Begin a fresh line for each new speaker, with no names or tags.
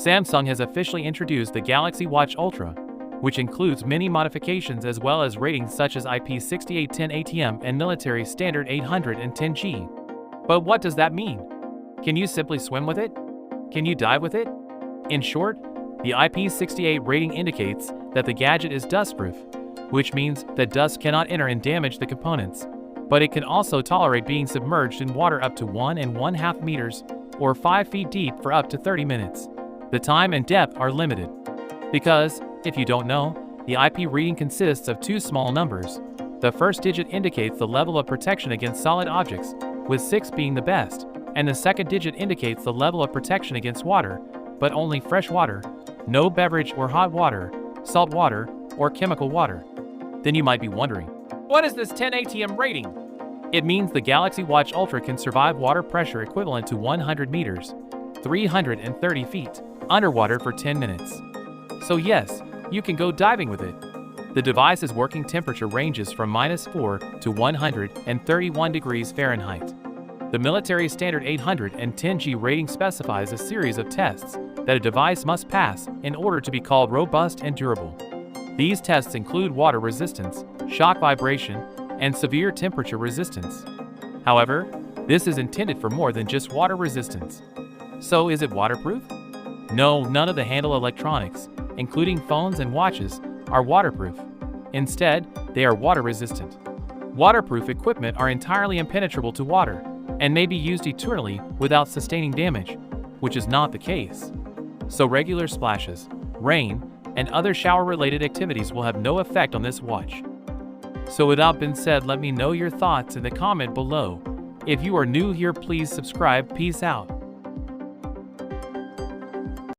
Samsung has officially introduced the Galaxy Watch Ultra, which includes many modifications as well as ratings such as IP6810 ATM and military standard 810G. But what does that mean? Can you simply swim with it? Can you dive with it? In short, the IP68 rating indicates that the gadget is dustproof, which means that dust cannot enter and damage the components, but it can also tolerate being submerged in water up to 1.5 meters or 5 feet deep for up to 30 minutes. The time and depth are limited. Because, if you don't know, the IP reading consists of two small numbers. The first digit indicates the level of protection against solid objects, with 6 being the best, and the second digit indicates the level of protection against water, but only fresh water, no beverage or hot water, salt water, or chemical water. Then you might be wondering, what is this 10 ATM rating? It means the Galaxy Watch Ultra can survive water pressure equivalent to 100 meters, 330 feet, underwater for 10 minutes. So yes, you can go diving with it. The device's working temperature ranges from -4 to 131 degrees Fahrenheit. The military standard 810G rating specifies a series of tests that a device must pass in order to be called robust and durable. These tests include water resistance, shock vibration, and severe temperature resistance. However, this is intended for more than just water resistance. So is it waterproof? No, none of the handle electronics, including phones and watches, are waterproof. Instead, they are water resistant. Waterproof equipment are entirely impenetrable to water and may be used eternally without sustaining damage, which is not the case. So regular splashes, rain, and other shower-related activities will have no effect on this watch. So with that being said, let me know your thoughts in the comment below. If you are new here, please subscribe. Peace out.